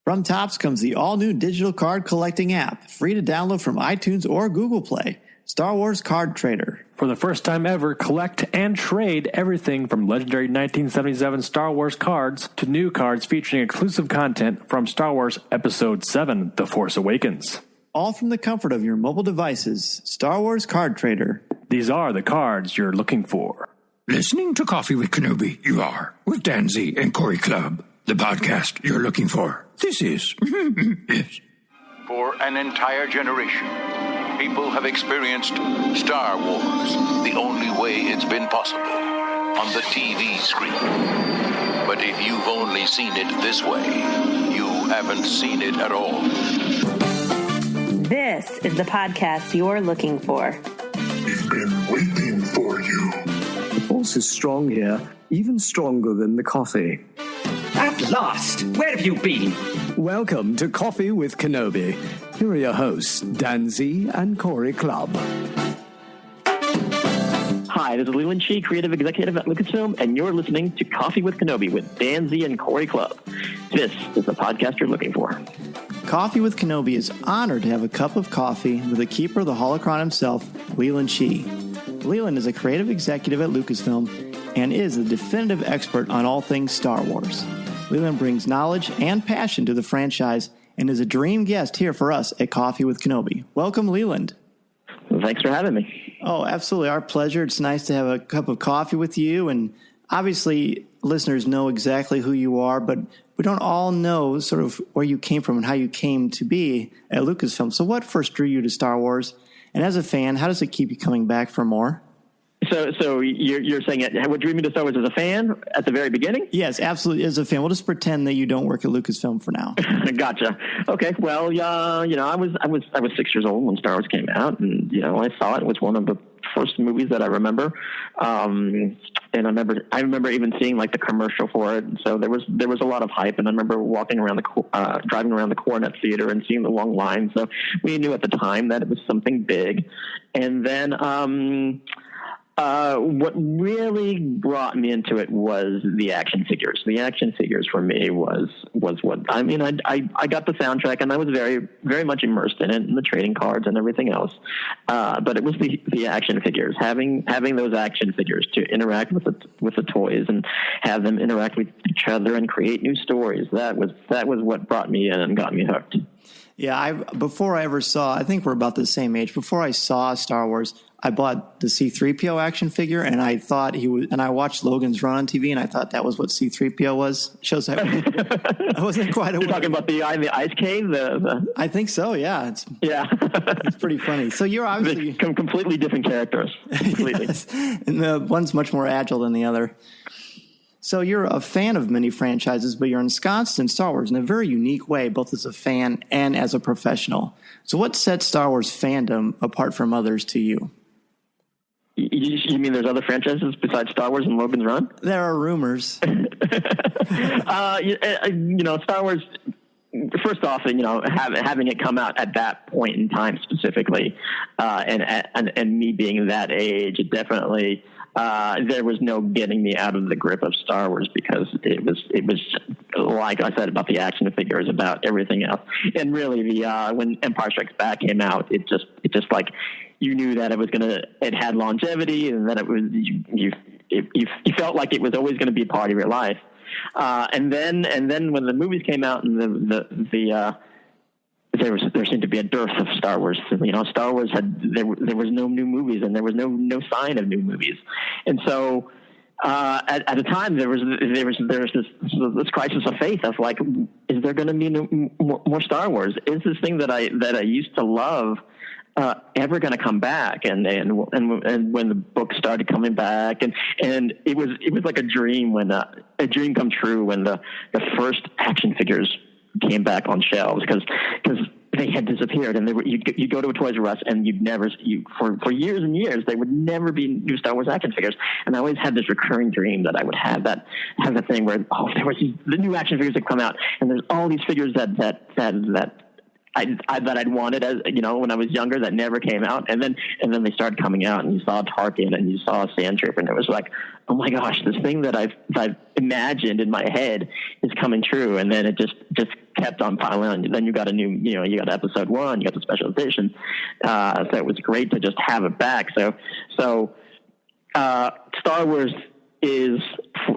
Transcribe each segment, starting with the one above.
From Topps comes the all-new digital card collecting app, free to download from iTunes or Google Play. Star Wars Card Trader. For the first time ever, collect and trade everything from legendary 1977 Star Wars cards to new cards featuring exclusive content from Star Wars Episode 7, The Force Awakens. All from the comfort of your mobile devices. Star Wars Card Trader. These are the cards you're looking for. Listening to Coffee with Kenobi, you are, with Dan Z and Corey Clubb, the podcast you're looking for. This is, yes. For an entire generation, people have experienced Star Wars the only way it's been possible, on the TV screen. But if you've only seen it this way, you haven't seen it at all. This is the podcast you're looking for. We've been waiting for you. The force is strong here, even stronger than the coffee. At last! Where have you been? Welcome to Coffee with Kenobi. Here are your hosts, Dan Z and Corey Clubb. Hi, this is Leland Chee, creative executive at Lucasfilm, and you're listening to Coffee with Kenobi with Dan Z and Corey Clubb. This is the podcast you're looking for. Coffee with Kenobi is honored to have a cup of coffee with the keeper of the Holocron himself, Leland Chee. Leland is a creative executive at Lucasfilm and is the definitive expert on all things Star Wars. Leland brings knowledge and passion to the franchise and is a dream guest here for us at Coffee with Kenobi. Welcome, Leland. Thanks for having me. Oh, absolutely. Our pleasure. It's nice to have a cup of coffee with you. And obviously, listeners know exactly who you are, but we don't all know sort of where you came from and how you came to be at Lucasfilm. So what first drew you to Star Wars? And as a fan, how does it keep you coming back for more? So you're saying what drew me to Star Wars as a fan at the very beginning? Yes, absolutely. As a fan, we'll just pretend that you don't work at Lucasfilm for now. Gotcha. Okay. Well, I was 6 years old when Star Wars came out, and I saw it. It was one of the first movies that I remember. And I remember even seeing like the commercial for it. So there was a lot of hype, and I remember walking around driving around the Coronet Theater and seeing the long lines. So we knew at the time that it was something big. And then what really brought me into it was the action figures. The action figures for me was what I mean. I got the soundtrack, and I was very, very much immersed in it, and the trading cards and everything else. But it was the action figures, having those action figures to interact with the toys and have them interact with each other and create new stories. That was what brought me in and got me hooked. Yeah, before I ever saw, I think we're about the same age. Before I saw Star Wars, I bought the C-3PO action figure, and I thought he was. And I watched Logan's Run on TV, and I thought that was what C-3PO was. Shows I wasn't quite aware. You're talking about the ice cave. I think so. Yeah, it's pretty funny. So you're obviously completely different characters. Completely, yes. And the one's much more agile than the other. So you're a fan of many franchises, but you're ensconced in Star Wars in a very unique way, both as a fan and as a professional. So what sets Star Wars fandom apart from others to you? You mean there's other franchises besides Star Wars and Logan's Run? There are rumors. Star Wars, first off, having it come out at that point in time specifically, and me being that age, it definitely... there was no getting me out of the grip of Star Wars, because it was like I said about the action figures, about everything else. And really when Empire Strikes Back came out, it just like, you knew that it had longevity, and that it was, you felt like it was always going to be a part of your life. And then when the movies came out, and there seemed to be a dearth of Star Wars. Star Wars there was no new movies, and there was no sign of new movies. And so at the time there was this crisis of faith of like, is there going to be more Star Wars? Is this thing that I used to love ever going to come back? And when the books started coming back, and it was like a dream come true when the first action figures came back on shelves, because they had disappeared, and you go to a Toys R Us, and for years and years there would never be new Star Wars action figures. And I always had this recurring dream that I would have that thing where there was the new action figures that come out, and there's all these figures that I'd wanted as when I was younger that never came out, and then they started coming out, and you saw Tarkin and you saw Sand Trooper, and it was like, oh my gosh, this thing that I've imagined in my head is coming true, and then it just kept on piling on. Then you got a new, you got episode 1, you got the special edition, so it was great to just have it back. So Star Wars is,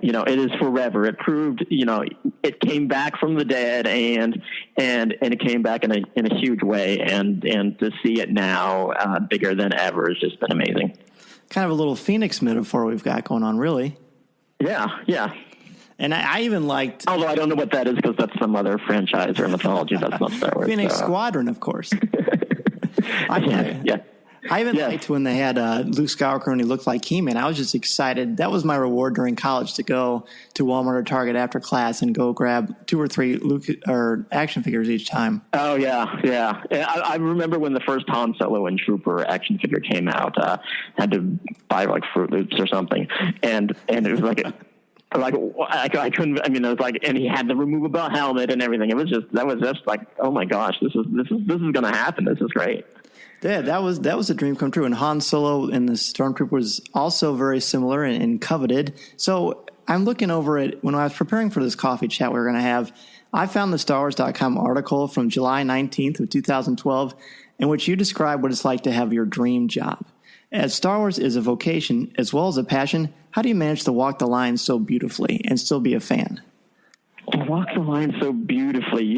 it is forever. It proved, it came back from the dead, and it came back in a huge way, and to see it now bigger than ever has just been amazing. Kind of a little Phoenix metaphor we've got going on, really. Yeah. And I even liked... Although I don't know what that is, because that's some other franchise or mythology. That's not Star Wars. Phoenix Squadron, of course. Yeah. I even liked when they had Luke Skywalker and he looked like He-Man. I was just excited. That was my reward during college, to go to Walmart or Target after class and go grab 2 or 3 Luke or action figures each time. Oh, yeah. I remember when the first Han Solo and Trooper action figure came out, had to buy like Fruit Loops or something. And it was like I couldn't. I mean, it was like, and he had the removable helmet and everything. That was just like, oh my gosh, this is going to happen. This is great. Yeah, that was a dream come true. And Han Solo and the Stormtrooper was also very similar and coveted. So I'm looking over it when I was preparing for this coffee chat we were going to have. I found the StarWars.com article from July 19th of 2012, in which you describe what it's like to have your dream job. As Star Wars is a vocation as well as a passion, how do you manage to walk the line so beautifully and still be a fan? Walk the line so beautifully.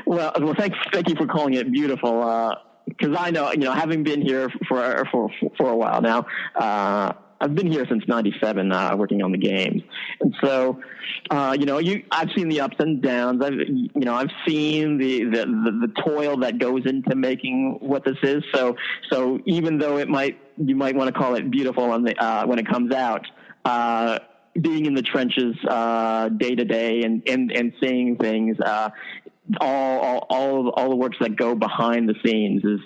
well, thank you for calling it beautiful. Because I know, having been here for a while now, I've been here since '97, working on the games, and so, I've seen the ups and downs. I've seen the toil that goes into making what this is. So even though you might want to call it beautiful when it comes out, being in the trenches day to day and seeing things. All the works that go behind the scenes is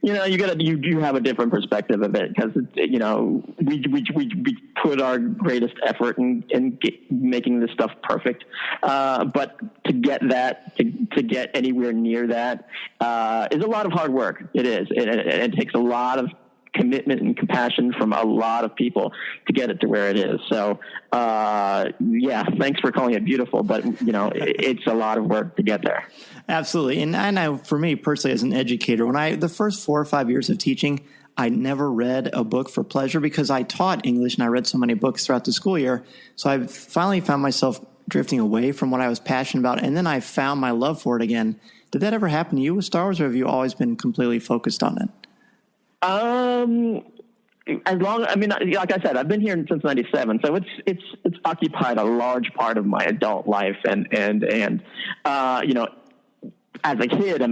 you have a different perspective of it, because we put our greatest effort in making this stuff perfect, but to get anywhere near that is a lot of hard work. It is. It takes a lot of commitment and compassion from a lot of people to get it to where it is. So, thanks for calling it beautiful, but it's a lot of work to get there. Absolutely. And I know for me personally, as an educator, the first 4 or 5 years of teaching, I never read a book for pleasure, because I taught English and I read so many books throughout the school year. So I finally found myself drifting away from what I was passionate about. And then I found my love for it again. Did that ever happen to you with Star Wars, or have you always been completely focused on it? Like I said, I've been here since '97, so it's occupied a large part of my adult life, and as a kid, I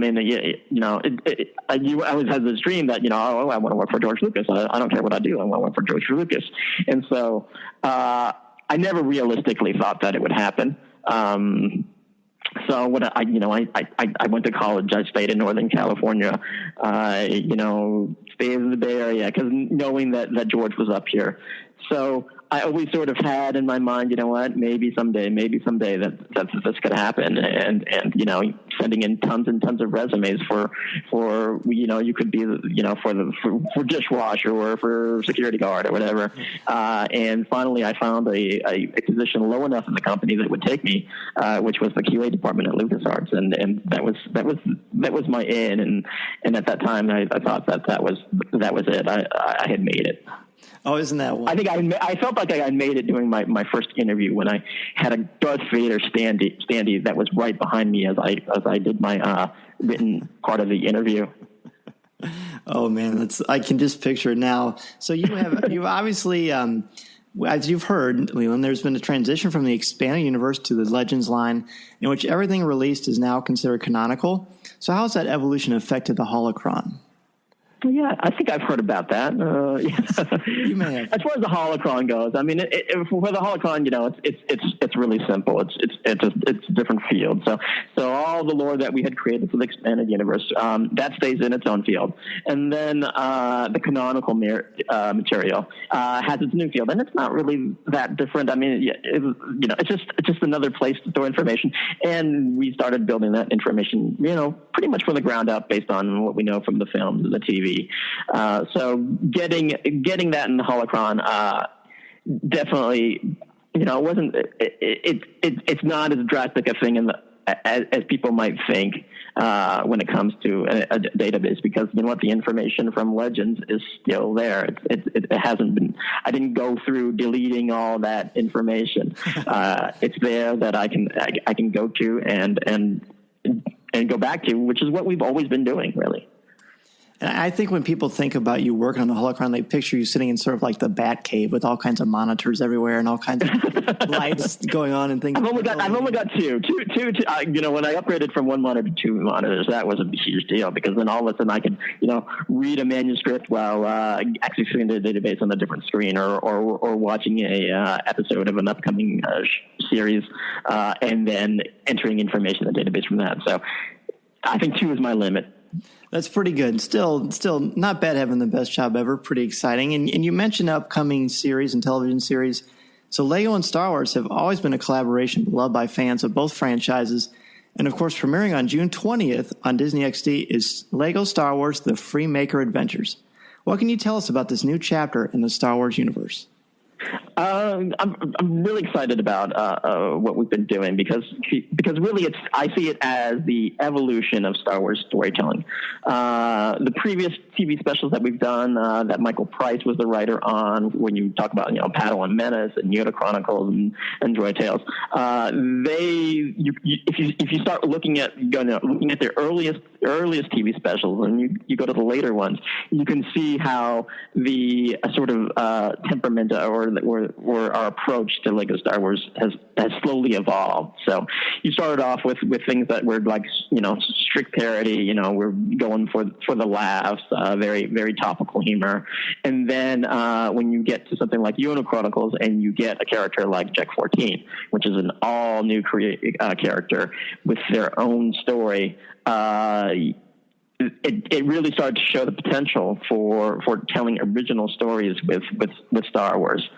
always had this dream that I want to work for George Lucas. I don't care what I do, I want to work for George Lucas, and so I never realistically thought that it would happen. So when I went to college, I stayed in Northern California, stayed in the Bay Area, because knowing that George was up here. So I always sort of had in my mind, maybe someday that's going to happen. And sending in tons and tons of resumes for you could be, for dishwasher or for security guard or whatever. And finally I found a position low enough in the company that would take me, which was the QA department at LucasArts. And that was my in. And at that time I thought that was it. I had made it. Oh, isn't that one? I think I felt like I made it doing my first interview, when I had a Darth Vader standee that was right behind me as I did my written part of the interview. Oh man, I can just picture it now. So you've obviously, as you've heard, Leland, there's been a transition from the expanded universe to the Legends line, in which everything released is now considered canonical. So how has that evolution affected the Holocron? Yeah, I think I've heard about that. You may have. As far as the Holocron goes, I mean, for the Holocron, it's really simple. It's a different field. So all the lore that we had created for the expanded universe that stays in its own field, and then the canonical material has its new field, and it's not really that different. I mean, it's just another place to store information, and we started building that information, pretty much from the ground up, based on what we know from the films and the TV. So getting that in the Holocron definitely, it wasn't. It's not as drastic a thing as people might think when it comes to a database, because the information from Legends is still there. It hasn't been. I didn't go through deleting all that information. It's there that I can go to and go back to, which is what we've always been doing, really. And I think when people think about you working on the Holocron, they picture you sitting in sort of like the Bat Cave with all kinds of monitors everywhere and all kinds of lights going on and things. I've only got two. When I upgraded from one monitor to two monitors, that was a huge deal, because then all of a sudden I could, read a manuscript while accessing the database on a different screen, or watching a episode of an upcoming series, and then entering information in the database from that. So I think two is my limit. That's pretty good. Still not bad having the best job ever. Pretty exciting. And you mentioned upcoming series and television series. So Lego and Star Wars have always been a collaboration beloved by fans of both franchises. And, of course, premiering on June 20th on Disney XD is Lego Star Wars: The Freemaker Adventures. What can you tell us about this new chapter in the Star Wars universe? I'm really excited about what we've been doing, because really I see it as the evolution of Star Wars storytelling. The previous TV specials that we've done, that Michael Price was the writer on, when you talk about Paddle and Menace and Yoda Chronicles and Droid Tales, if you start looking at their earliest TV specials, and you go to the later ones, you can see how the sort of temperament or our approach to Lego Star Wars has slowly evolved. So you started off with things that were like, strict parody, we're going for the laughs, very, very topical humor. And then when you get to something like Yoda Chronicles, and you get a character like Jack 14, which is an all new character with their own story, it really started to show the potential for telling original stories with Star Wars.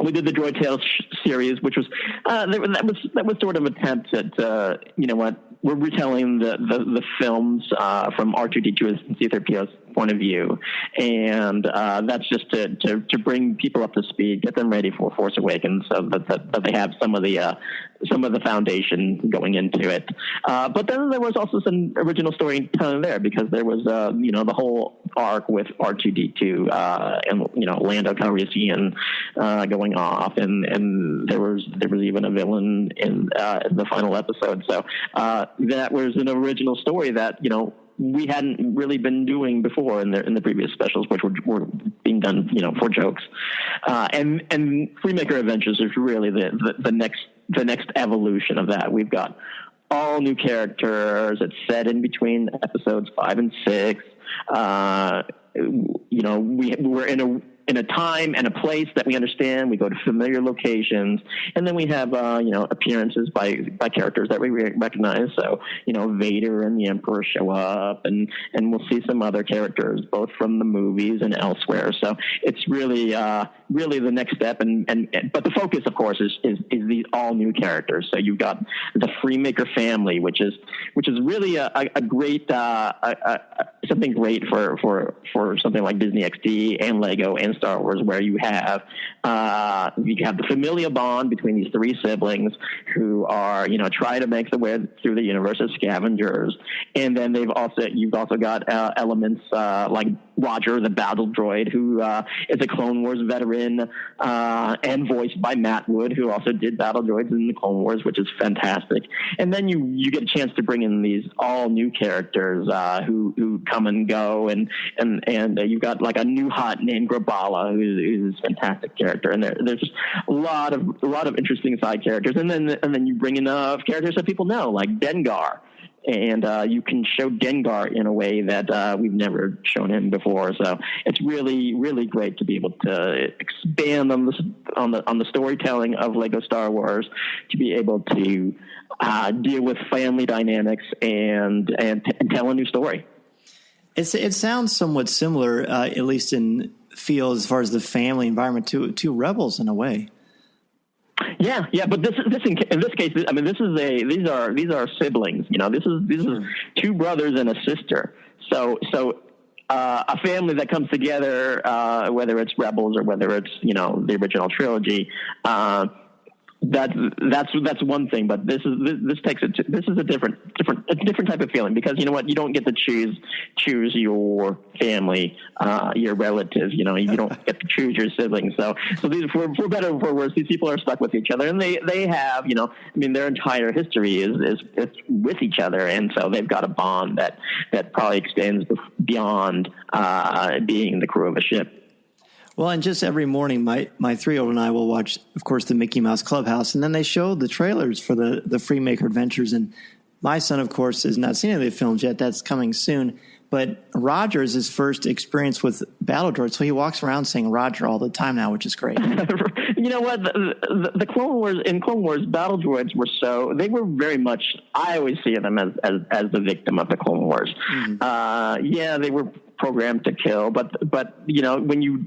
We did the Droid Tales series, which was that was sort of an attempt at we're retelling the films from R2-D2 and C-3PO's point of view, and that's just to bring people up to speed, get them ready for Force Awakens, so that they have some of the foundation going into it. But then there was also some original storytelling there, because there was the whole arc with R2-D2 and Lando Calrissian going off, and there was even a villain in the final episode. So that was an original story that we hadn't really been doing before in the previous specials, which were being done for jokes. And Freemaker Adventures is really the next evolution of that. We've got all new characters. It's set in between episodes 5 and 6. We're in a time and a place that we understand. We go to familiar locations, and then we have appearances by characters that we recognize. So Vader and the Emperor show up, and we'll see some other characters both from the movies and elsewhere. So it's really the next step. But the focus, of course, is these all new characters. So you've got the Freemaker family, which is really a great something great for something like Disney XD and Lego and Star Wars, where you have the familial bond between these three siblings who are trying to make their way through the universe as scavengers, and then you've also got elements like Roger, the battle droid, who is a Clone Wars veteran and voiced by Matt Wood, who also did battle droids in the Clone Wars, which is fantastic. And then you get a chance to bring in these all new characters who come and go, and you've got like a new hot named Grabala, who's a fantastic character, and there's just a lot of interesting side characters, and then you bring in characters that people know, like Dengar. And you can show Gengar in a way that we've never shown him before. So it's really, really great to be able to expand on the storytelling of Lego Star Wars, to be able to deal with family dynamics and tell a new story. It sounds somewhat similar, at least in feel as far as the family environment to Rebels in a way. Yeah, but in this case, I mean, these are siblings. You know, this is two brothers and a sister. So a family that comes together, whether it's Rebels or whether it's, you know, the original trilogy. That's one thing, but this is a different type of feeling, because you know what, you don't get to choose your family, your relatives. You know, you don't get to choose your siblings. So these, for better or for worse, these people are stuck with each other, and they have, you know, I mean, their entire history is with each other, and so they've got a bond that probably extends beyond being the crew of a ship. Well, and just every morning, my 3-year-old and I will watch, of course, the Mickey Mouse Clubhouse, and then they show the trailers for the Freemaker Adventures. And my son, of course, has not seen any of the films yet. That's coming soon. But Roger is his first experience with battle droids, so he walks around saying Roger all the time now, which is great. You know what? The Clone Wars, battle droids they were very much, I always see them as the victim of the Clone Wars. Mm-hmm. Yeah, they were programmed to kill, but you know, when you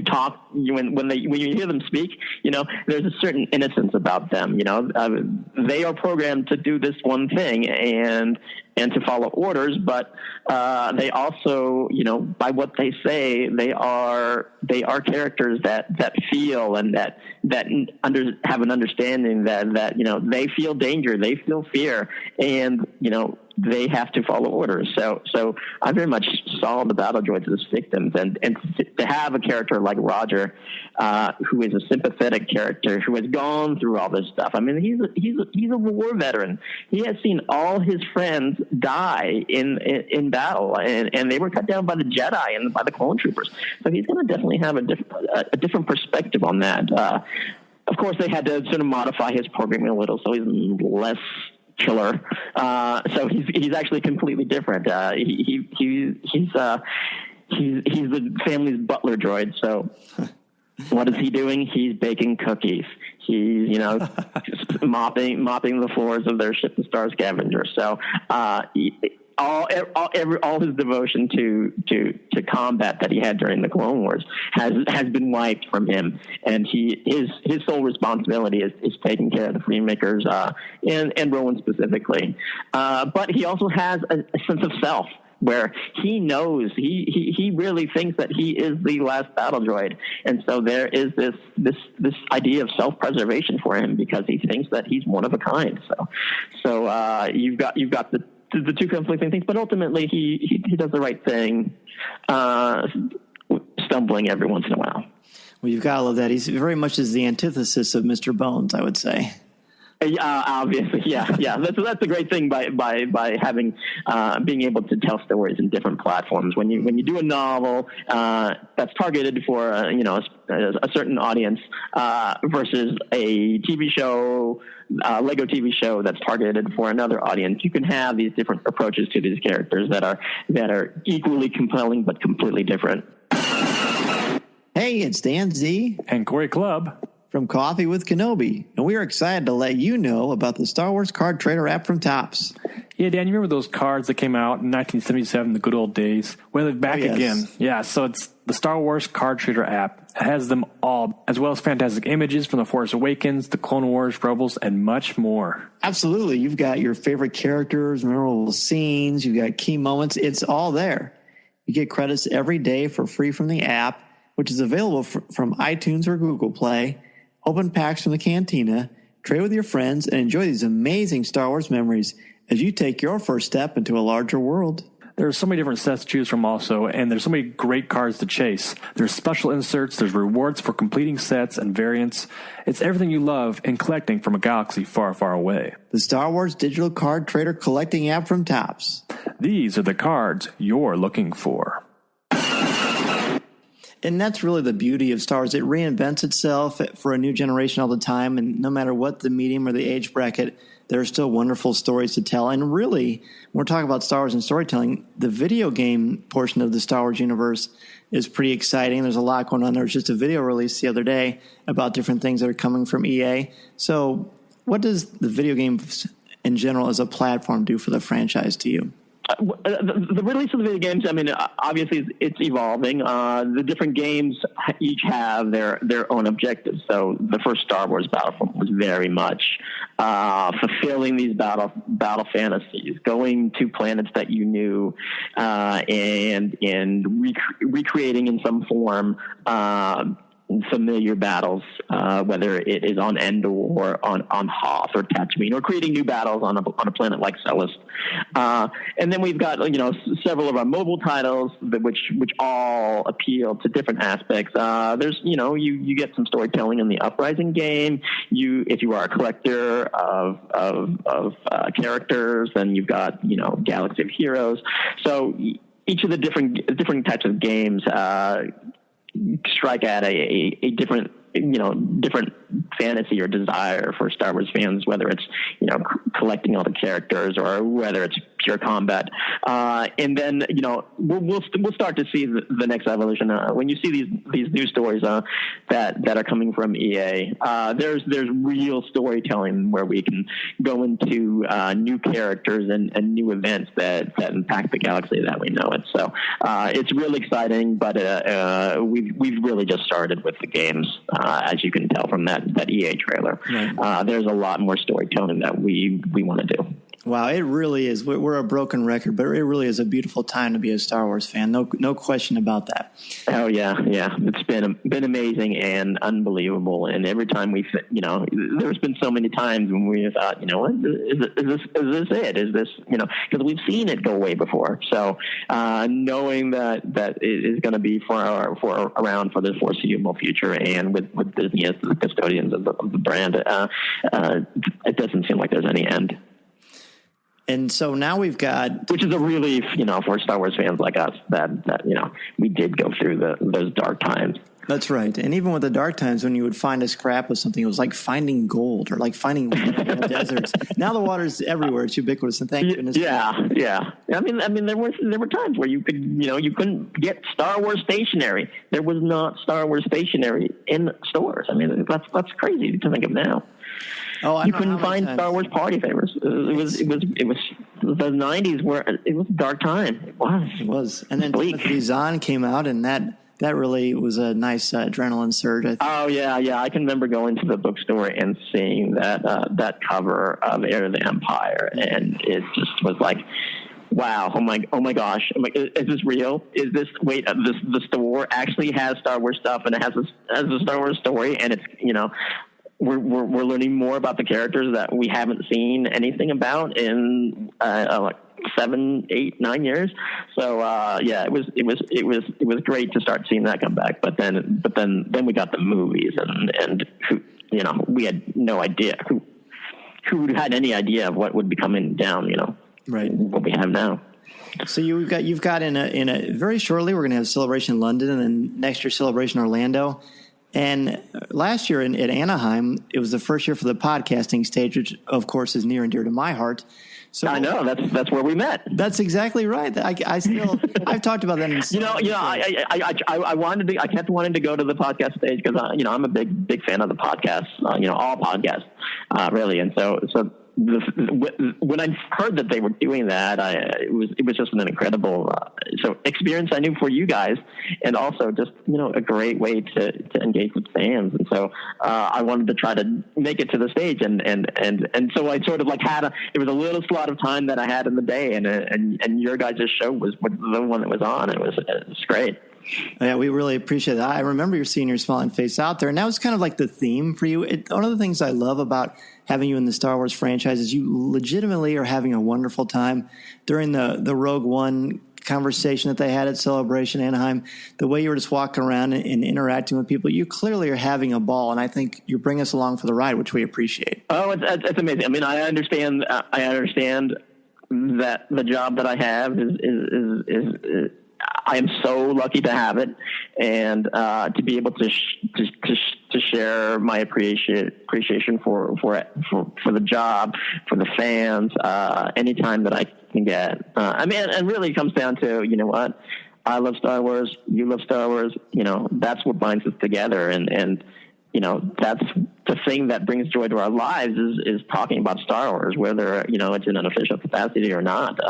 talk, when you hear them speak, you know, there's a certain innocence about them. You know, they are programmed to do this one thing and to follow orders, but they also, you know, by what they say, they are characters that feel and that have an understanding that you know, they feel danger, they feel fear, and you know, they have to follow orders. So I very much saw the battle droids as victims, and to have a character like Roger, who is a sympathetic character, who has gone through all this stuff. I mean, he's a war veteran. He has seen all his friends die in battle, and they were cut down by the Jedi and by the clone troopers. So he's going to definitely have a different perspective on that. Of course, they had to sort of modify his programming a little, so he's less killer. So he's actually completely different. He's the family's butler droid. So what is he doing? He's baking cookies. He's, you know, mopping the floors of their ship, the Star Scavenger. So all his devotion to combat that he had during the Clone Wars has been wiped from him, and his sole responsibility is taking care of the Freemakers and Rowan specifically. But he also has a sense of self, where he knows he really thinks that he is the last battle droid, and so there is this idea of self-preservation for him, because he thinks that he's one of a kind. So you've got the two conflicting things, but ultimately he does the right thing, stumbling every once in a while. Well, you've got to love that. He's very much is the antithesis of Mr. Bones, I would say. Obviously, yeah. That's a great thing by having being able to tell stories in different platforms. When you do a novel that's targeted for a certain audience versus a TV show, Lego TV show that's targeted for another audience, you can have these different approaches to these characters that are equally compelling but completely different. Hey, it's Dan Z and Corey Clubb from Coffee with Kenobi, and we are excited to let you know about the Star Wars card trader app from Topps. Yeah, Dan, you remember those cards that came out in 1977, the good old days? Well, they're back again. Yeah, so it's the Star Wars card trader app. It has them all, as well as fantastic images from The Force Awakens, The Clone Wars, Rebels, and much more. Absolutely. You've got your favorite characters, memorable scenes, you've got key moments. It's all there. You get credits every day for free from the app, which is available from iTunes or Google Play. Open packs from the cantina, trade with your friends, and enjoy these amazing Star Wars memories as you take your first step into a larger world. There's so many different sets to choose from also, and there's so many great cards to chase. There's special inserts, there's rewards for completing sets and variants. It's everything you love in collecting from a galaxy far, far away. The Star Wars digital card trader collecting app from Topps. These are the cards you're looking for. And that's really the beauty of Star Wars. It reinvents itself for a new generation all the time, and no matter what the medium or the age bracket, there are still wonderful stories to tell. And really, when we're talking about Star Wars and storytelling, the video game portion of the Star Wars universe is pretty exciting. There's a lot going on. There was just a video released the other day about different things that are coming from EA. So what does the video games in general as a platform do for the franchise to you? The release of the video games, I mean, obviously it's evolving. The different games each have their own objectives. So the first Star Wars Battlefront was very much fulfilling these battle fantasies, going to planets that you knew, and recreating in some form familiar battles, whether it is on Endor or on Hoth or Tatooine, or creating new battles on a planet like Cellist. And then we've got several of our mobile titles which all appeal to different aspects. There's you get some storytelling in the Uprising game. If you are a collector of characters, then you've got Galaxy of Heroes. So each of the different types of games strike at a different fantasy or desire for Star Wars fans, whether it's collecting all the characters or whether it's pure combat. And then we'll start to see the next evolution when you see these new stories that are coming from EA. There's real storytelling where we can go into new characters and new events that impact the galaxy that we know it. So it's really exciting, but we've really just started with the games. As you can tell from that EA trailer. Right. There's a lot more storytelling that we want to do. Wow, it really is. We're a broken record, but it really is a beautiful time to be a Star Wars fan. No question about that. Oh yeah. It's been amazing and unbelievable. And every time there's been so many times when we thought, what is this it? Is this because we've seen it go way before. So knowing that it is going to be for around for the foreseeable future, and with Disney as the custodians of the brand, it doesn't seem like there's any end. And so now we've got, which is a relief, for Star Wars fans like us that we did go through those dark times. That's right. And even with the dark times, when you would find a scrap of something, it was like finding gold or like finding water in the deserts. Now the water's everywhere. It's ubiquitous. And thank goodness. Yeah. I mean, there were times where you could, you couldn't get Star Wars stationery. There was not Star Wars stationery in stores. I mean, that's crazy to think of now. Oh, you couldn't find Star Wars party favors. It was the 90s where it was a dark time. It was. And then Timothy Zahn came out, and that really was a nice adrenaline surge. Oh yeah. I can remember going to the bookstore and seeing that cover of Heir of the Empire, and it just was like, wow! Oh my gosh! Is this real? Is this the store actually has Star Wars stuff, and it has a Star Wars story, and it's We're learning more about the characters that we haven't seen anything about in like 7, 8, 9 years. So it was great to start seeing that come back. But then we got the movies, and we had no idea who had any idea of what would be coming down. Right, what we have now. So you've got in a very shortly we're going to have Celebration London, and then next year Celebration Orlando. And last year at Anaheim, it was the first year for the podcasting stage, which, of course, is near and dear to my heart. So I know that's where we met. That's exactly right. I've talked about that. I kept wanting to go to the podcast stage because I'm a big fan of the podcasts. All podcasts, really. And so when I heard that they were doing that, it was just an incredible experience. I knew for you guys, and also just a great way to engage with fans. And so I wanted to try to make it to the stage, and so I sort of it was a little slot of time that I had in the day, and your guys' show was the one that was on. It was great. Yeah, we really appreciate that. I remember your seeing your smiling face out there, and that was kind of like the theme for you. One of the things I love about having you in the Star Wars franchise is you legitimately are having a wonderful time during the Rogue One conversation that they had at Celebration Anaheim. The way you were just walking around and interacting with people, you clearly are having a ball, and I think you bring us along for the ride, which we appreciate. Oh, it's amazing. I mean, I understand that the job that I have is I am so lucky to have it, and to be able to to share my appreciation for the job, for the fans, anytime that I can get. I mean, and really it comes down to, you know what, I love Star Wars, you love Star Wars, you know, that's what binds us together. And you know, that's the thing that brings joy to our lives is talking about Star Wars, whether, you know, it's in an official capacity or not.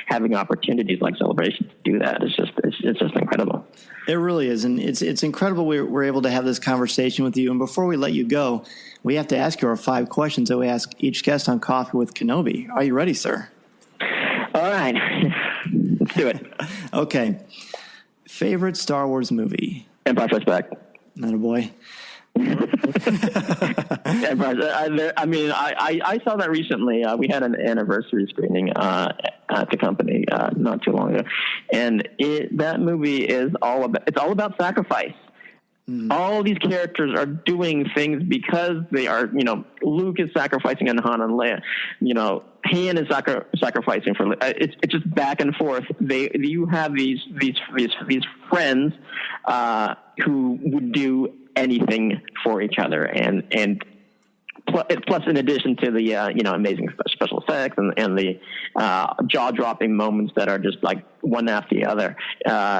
Having opportunities like Celebration to do that is just incredible. It really is. And it's incredible we're able to have this conversation with you. And before we let you go, we have to ask you our 5 questions that we ask each guest on Coffee with Kenobi. Are you ready, sir? All right. Let's do it. Okay. Favorite Star Wars movie? Empire Strikes Back. Not a boy. I mean, I saw that recently. We had an anniversary screening at the company not too long ago, and that movie is all about sacrifice. All these characters are doing things because they are, you know, Luke is sacrificing on Han and Leia, you know, Han is sacrificing for, it's just back and forth. You have these friends who would do anything for each other, and plus in addition to the you know, amazing special effects and the jaw-dropping moments that are just like one after the other,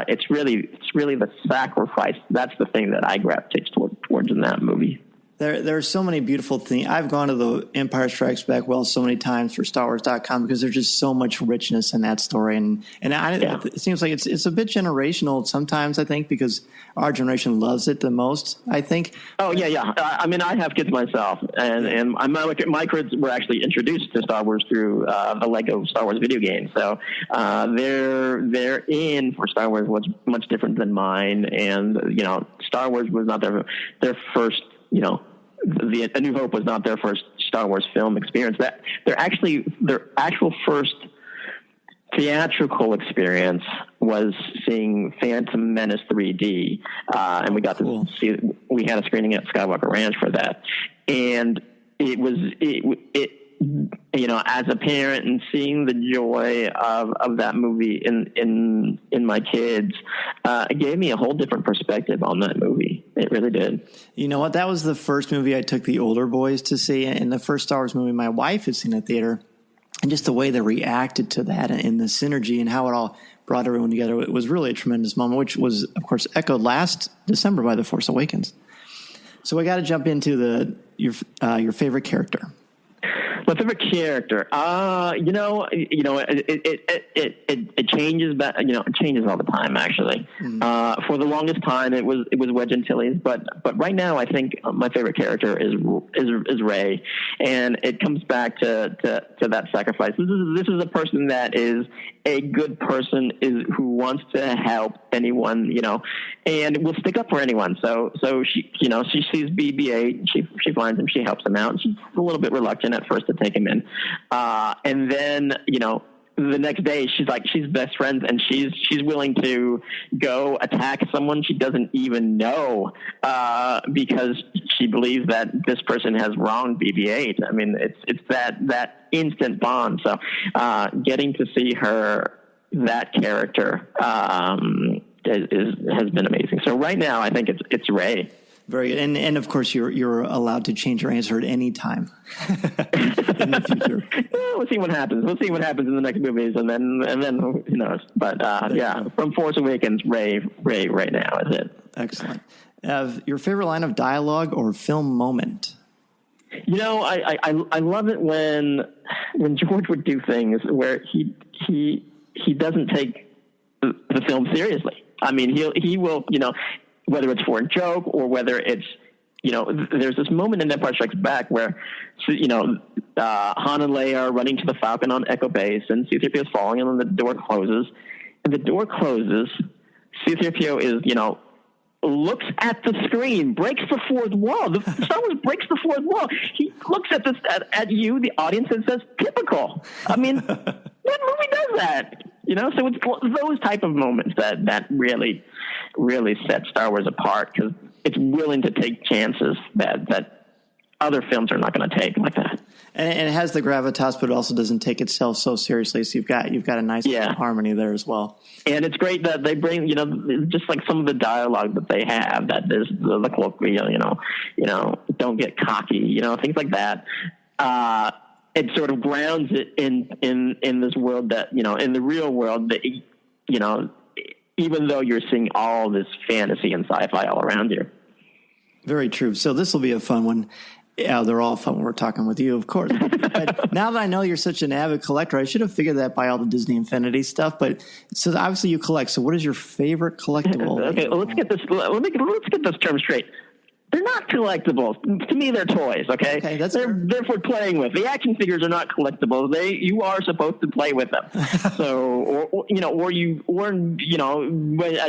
it's really the sacrifice. That's the thing that I gravitate towards in that movie. There are so many beautiful things. I've gone to the Empire Strikes Back so many times for StarWars.com because there's just so much richness in that story. And it seems like it's a bit generational sometimes, I think, because our generation loves it the most, I think. Oh, yeah. I mean, I have kids myself, and my kids were actually introduced to Star Wars through the Lego Star Wars video game. So their in for Star Wars was much different than mine. And, you know, Star Wars was not their first, you know, A New Hope was not their first Star Wars film experience. That their actual first theatrical experience was seeing Phantom Menace 3D, and we got to see. We had a screening at Skywalker Ranch for that, and it you know, as a parent and seeing the joy of that movie in my kids, it gave me a whole different perspective on that movie. It really did. You know what? That was the first movie I took the older boys to see, and the first Star Wars movie my wife had seen at theater, and just the way they reacted to that and the synergy and how it all brought everyone together. It was really a tremendous moment, which was, of course, echoed last December by The Force Awakens. So we got to jump into your favorite character. My favorite character, it changes, but it changes all the time. Actually, for the longest time, it was Wedge Antilles, but right now, I think my favorite character is Rey, and it comes back to that sacrifice. This is a person that is a good person, who wants to help anyone, you know, and will stick up for anyone. So she sees BB-8, she finds him, she helps him out. She's a little bit reluctant at first to take him in, and then, you know, the next day she's best friends, and she's willing to go attack someone she doesn't even know, because she believes that this person has wronged BB-8. I mean, it's that instant bond. So getting to see that character has been amazing. So right now I think it's Rey. Very good. And of course, you're allowed to change your answer at any time in the future. We'll see what happens. We'll see what happens in the next movies, and then who knows. But from Force Awakens, Rey right now is it. Excellent. Your favorite line of dialogue or film moment? You know, I love it when George would do things where he doesn't take the film seriously. I mean, he will, you know, whether it's for a joke or whether it's, you know, there's this moment in Empire Strikes Back where, you know, Han and Leia are running to the Falcon on Echo Base, and C-3PO is falling, and then the door closes. And the door closes. C-3PO is, you know, looks at the screen, breaks the fourth wall. Star Wars breaks the fourth wall. He looks at you, the audience, and says, "Typical." I mean, what movie does that? You know, so it's those type of moments that really set Star Wars apart, because it's willing to take chances that other films are not going to take like that. And it has the gravitas, but it also doesn't take itself so seriously. So you've got a nice harmony there as well. And it's great that they bring, just like some of the dialogue that they have, that there's the colloquial, don't get cocky, things like that. It sort of grounds it in this world that, in the real world that, even though you're seeing all this fantasy and sci-fi all around you. Very true. So this will be a fun one. Yeah, they're all fun when we're talking with you, of course. But now that I know you're such an avid collector, I should have figured that by all the Disney Infinity stuff. But so obviously you collect. So what is your favorite collectible? Okay, well, let's get this term straight. They're not collectibles. To me, they're toys. Okay, they're for playing with. The action figures are not collectibles. You are supposed to play with them. So, as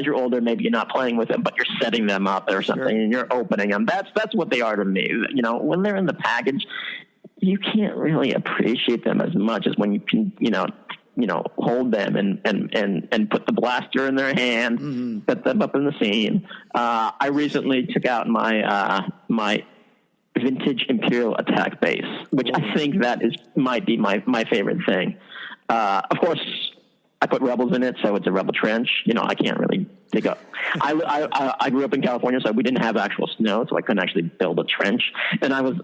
you're older, maybe you're not playing with them, but you're setting them up or something, and you're opening them. That's what they are to me. When they're in the package, you can't really appreciate them as much as when you can, hold them and put the blaster in their hand, set them up in the scene. I recently took out my vintage Imperial attack base, which I think might be my favorite thing. Of course, I put Rebels in it, so it's a Rebel trench. I can't really dig up. I grew up in California, so we didn't have actual snow, so I couldn't actually build a trench. And I was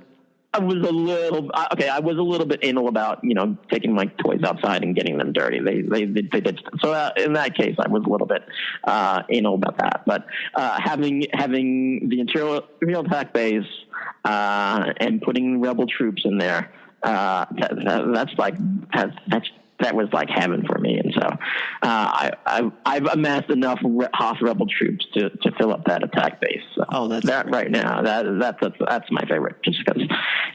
a little bit anal about, taking my toys outside and getting them dirty. They did. So in that case, I was a little bit anal about that. But having the Imperial attack base and putting Rebel troops in there, that was like heaven for me. And so I've amassed enough Hoth Rebel troops to fill up that attack base. So that's right now. That's my favorite, just because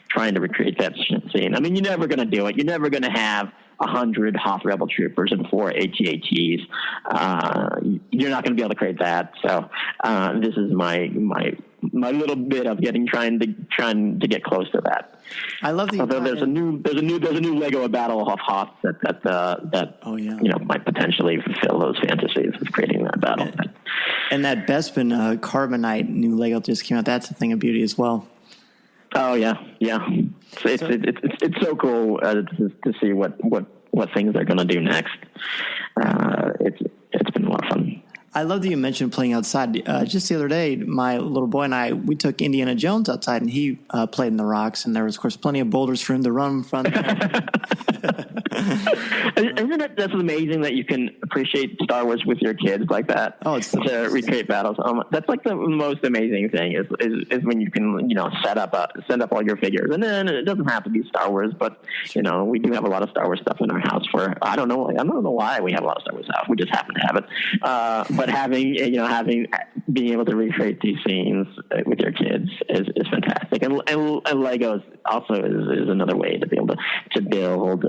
trying to recreate that scene. I mean, you're never going to do it. You're never going to have 100 Hoth Rebel troopers and 4 AT-ATs. You're not going to be able to create that. So this is my little bit of trying to get close to that. I love the. Although there's a new Lego Battle of Hoth that might potentially fulfill those fantasies of creating that battle. And that Bespin Carbonite new Lego just came out. That's a thing of beauty as well. Oh yeah. It's so cool to see what things they're going to do next. It's been a lot of fun. I love that you mentioned playing outside. Just the other day, my little boy and we took Indiana Jones outside, and he played in the rocks, and there was, of course, plenty of boulders for him to run in front of. Isn't it that's amazing that you can appreciate Star Wars with your kids like that? Oh, it's to recreate battles. That's like the most amazing thing is when you can send up all your figures, and then it doesn't have to be Star Wars, but we do have a lot of Star Wars stuff in our house. I don't know why we have a lot of Star Wars stuff. We just happen to have it. But being able to recreate these scenes with your kids is fantastic, and Legos also is another way to be able to build,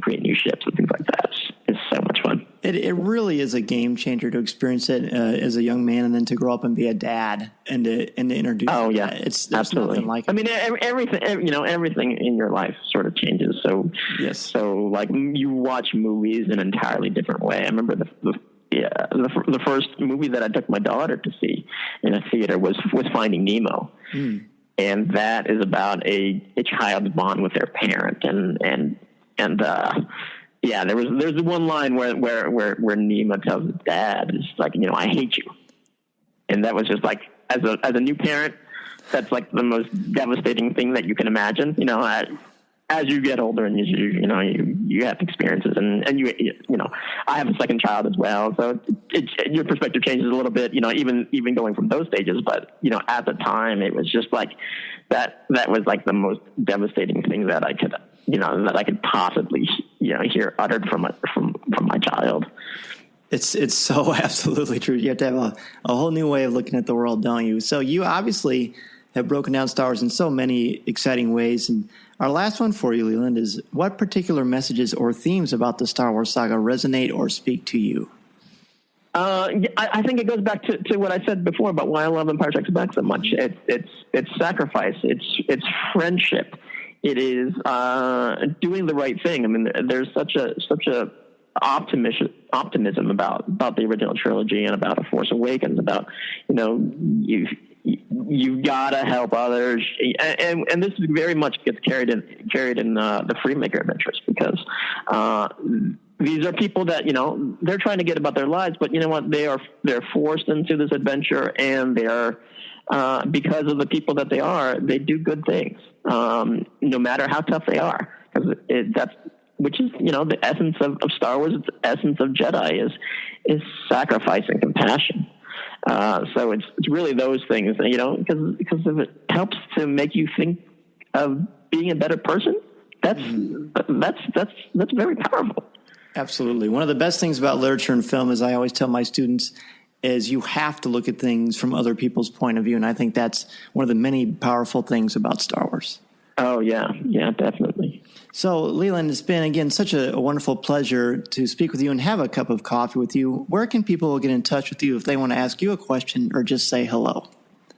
create new ships and things like that. It's so much fun. It really is a game changer to experience it as a young man, and then to grow up and be a dad and to introduce. Oh yeah, it's absolutely nothing like it. I mean, everything in your life sort of changes. So yes, so like you watch movies in an entirely different way. I remember the first movie that I took my daughter to see in a theater was Finding Nemo. And that is about a child's bond with their parent. There's one line where Nemo tells his dad, it's like, I hate you. And that was just like, as a new parent, that's like the most devastating thing that you can imagine, as you get older and you have experiences and I have a second child as well. So your perspective changes a little bit, even going from those stages. But, at the time it was just like that was like the most devastating thing that I could possibly, hear uttered from my child. It's so absolutely true. You have to have a whole new way of looking at the world, don't you? So you obviously have broken down Star Wars in so many exciting ways. And our last one for you, Leland, is what particular messages or themes about the Star Wars saga resonate or speak to you? I think it goes back to what I said before about why I love Empire Strikes Back so much. It's sacrifice. It's friendship. It is doing the right thing. I mean, there's such a optimism about the original trilogy and about A Force Awakens, about you've got to help others, and this very much gets carried in the Freemaker Adventures, because these are people that, they're trying to get about their lives, but you know what, they're forced into this adventure, and they're because of the people that they do good things, no matter how tough they are, which is the essence of Star Wars. The essence of Jedi is sacrifice and compassion. So it's really those things, because if it helps to make you think of being a better person, that's very powerful. Absolutely. One of the best things about literature and film, as I always tell my students, is you have to look at things from other people's point of view. And I think that's one of the many powerful things about Star Wars. Oh, yeah. Yeah, definitely. So, Leland, it's been, again, such a wonderful pleasure to speak with you and have a cup of coffee with you. Where can people get in touch with you if they want to ask you a question or just say hello?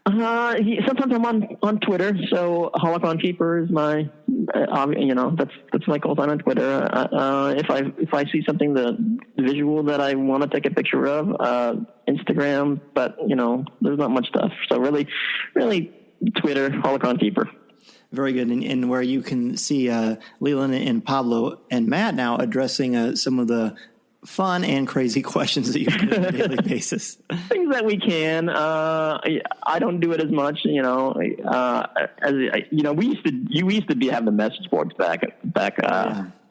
Sometimes I'm on Twitter, so Holocron Keeper is my, that's my call sign on Twitter. If I see something visual that I want to take a picture of, Instagram, but there's not much stuff. So really Twitter, Holocron Keeper. Very good. And where you can see Leland and Pablo and Matt now addressing some of the fun and crazy questions that you get on a daily basis. Things that we can. I don't do it as much, we used to have the message boards back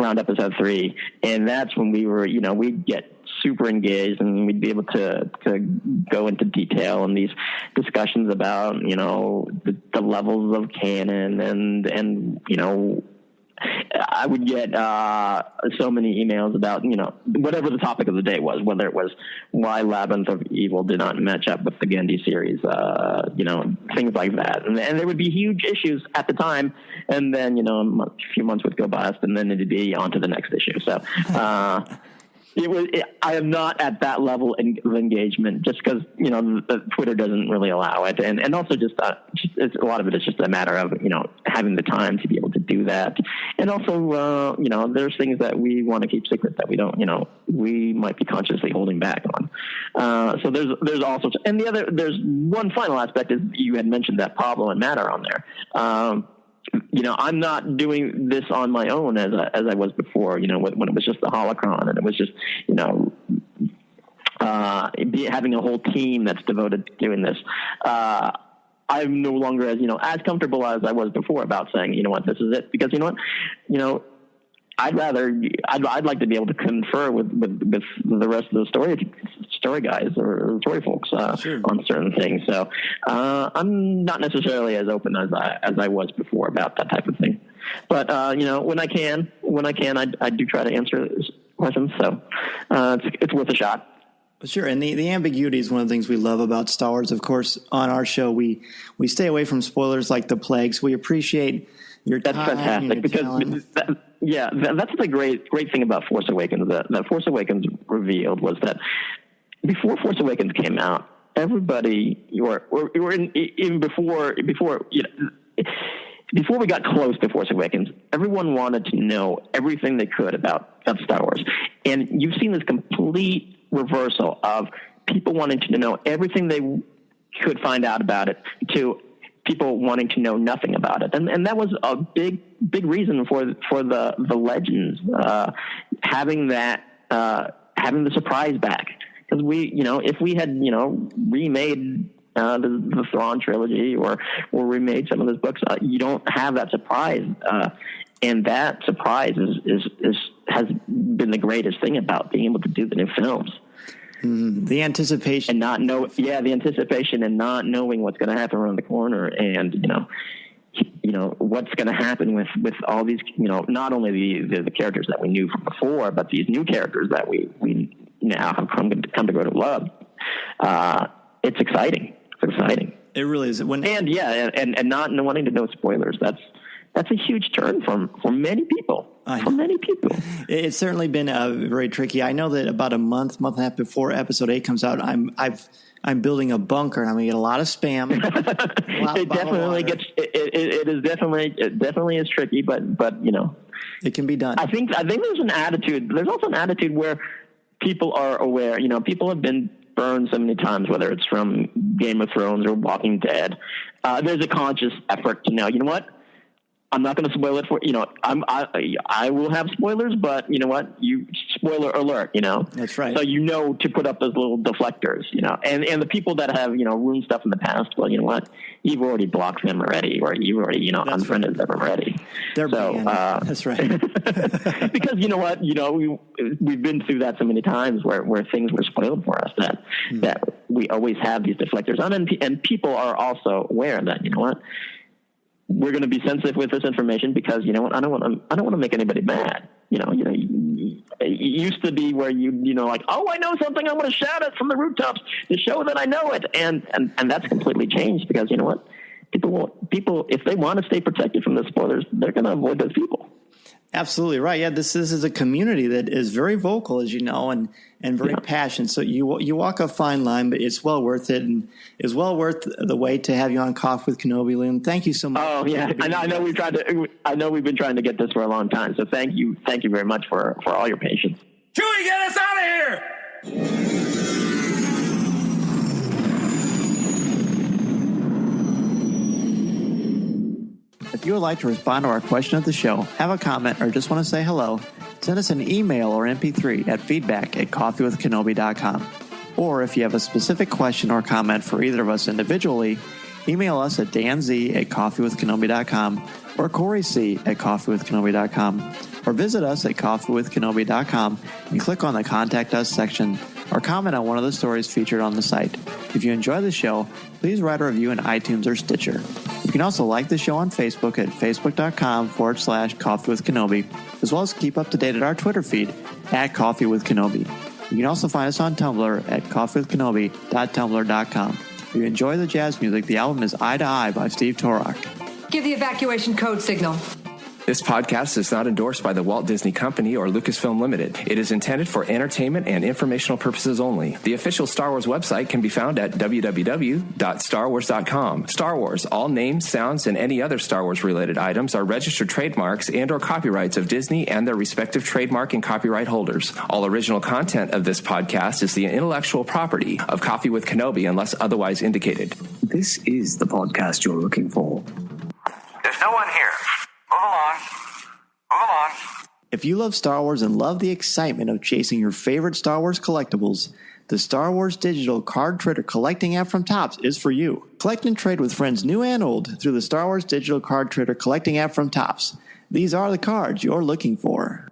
around episode 3, and that's when we were, we'd get super engaged, and we'd be able to go into detail in these discussions about, the levels of canon, and I would get so many emails about, whatever the topic of the day was, whether it was why Labyrinth of Evil did not match up with the Gandhi series, things like that. And there would be huge issues at the time, and then, a few months would go past, and then it'd be on to the next issue. So I am not at that level of engagement, just because Twitter doesn't really allow it, and also just a lot of it is just a matter of having the time to be able to do that, and also there's things that we want to keep secret that we don't we might be consciously holding back on. So there's all sorts, and there's one final aspect is you had mentioned that Pablo and Matt are on there. I'm not doing this on my own as I was before, when it was just the Holocron, and it was just, having a whole team that's devoted to doing this. I'm no longer as comfortable as I was before about saying, this is it, because I'd like to be able to confer with the rest of the story guys or story folks on certain things. So I'm not necessarily as open as I was before about that type of thing. But when I can, I do try to answer questions. So it's worth a shot. Sure, and the ambiguity is one of the things we love about Star Wars. Of course, on our show, we stay away from spoilers like the plague. So we appreciate your time. That's fantastic, because that's the great thing about Force Awakens. That Force Awakens revealed was that before Force Awakens came out, everybody, even before we got close to Force Awakens, everyone wanted to know everything they could about Star Wars, and you've seen this complete reversal of people wanting to know everything they could find out about it to people wanting to know nothing about it, and that was a big reason for the legends having the surprise back, because if we had remade the Thrawn trilogy or remade some of those books, you don't have that surprise, and that surprise has been the greatest thing about being able to do the new films. The anticipation, and the anticipation, and not knowing what's going to happen around the corner, and what's going to happen with all these, not only the characters that we knew from before, but these new characters that we now have come to grow to love. It's exciting. It's exciting. It really is. And not wanting to know spoilers. That's a huge turn for many people. It's certainly been very tricky. I know that about a month and a half before episode 8 comes out, I'm building a bunker, and I'm going to get a lot of spam. It definitely is tricky, but it can be done. I think there's an attitude. There's also an attitude where people are aware. People have been burned so many times, whether it's from Game of Thrones or Walking Dead, there's a conscious effort to know, you know what? I'm not going to spoil it for, I will have spoilers, but you know what? Spoiler alert, That's right. So to put up those little deflectors, and the people that have, ruined stuff in the past, well, you know what? You've already blocked them already, or you've already, unfriended them already. They're banned. That's right. Because you know what? We've been through that so many times where things were spoiled for us that we always have these deflectors on, and people are also aware that, you know what? We're going to be sensitive with this information because, you know what, I don't want to make anybody mad. It used to be where oh, I know something, I want to shout it from the rooftops to show that I know it. And that's completely changed because, you know what, people, if they want to stay protected from the spoilers, they're going to avoid those people. Absolutely right. Yeah, this is a community that is very vocal, as you know, and very passionate. So you walk a fine line, but it's well worth it, and it's well worth the wait to have you on Coffee with Kenobi, Leland. Thank you so much. Oh yeah, I know we've been trying to get this for a long time. So thank you very much for all your patience. Chewie, get us out of here! If you would like to respond to our question of the show, have a comment, or just want to say hello, send us an email or MP3 at feedback@coffeewithkenobi.com. Or if you have a specific question or comment for either of us individually, email us at danz@coffeewithkenobi.com or coryc@coffeewithkenobi.com, or visit us at coffeewithkenobi.com and click on the Contact Us section, or comment on one of the stories featured on the site. If you enjoy the show, please write a review in iTunes or Stitcher. You can also like the show on Facebook at facebook.com/Coffee with Kenobi, as well as keep up to date at our Twitter feed at Coffee with Kenobi. You can also find us on Tumblr at coffeewithkenobi.tumblr.com. If you enjoy the jazz music, the album is Eye to Eye by Steve Torok. Give the evacuation code signal. This podcast is not endorsed by the Walt Disney Company or Lucasfilm Limited. It is intended for entertainment and informational purposes only. The official Star Wars website can be found at www.starwars.com. Star Wars, all names, sounds, and any other Star Wars-related items are registered trademarks and or copyrights of Disney and their respective trademark and copyright holders. All original content of this podcast is the intellectual property of Coffee with Kenobi unless otherwise indicated. This is the podcast you're looking for. There's no one here. Move along. If you love Star Wars and love the excitement of chasing your favorite Star Wars collectibles, the Star Wars Digital Card Trader Collecting app from Topps is for you. Collect and trade with friends new and old through the Star Wars Digital Card Trader Collecting app from Topps. These are the cards you're looking for.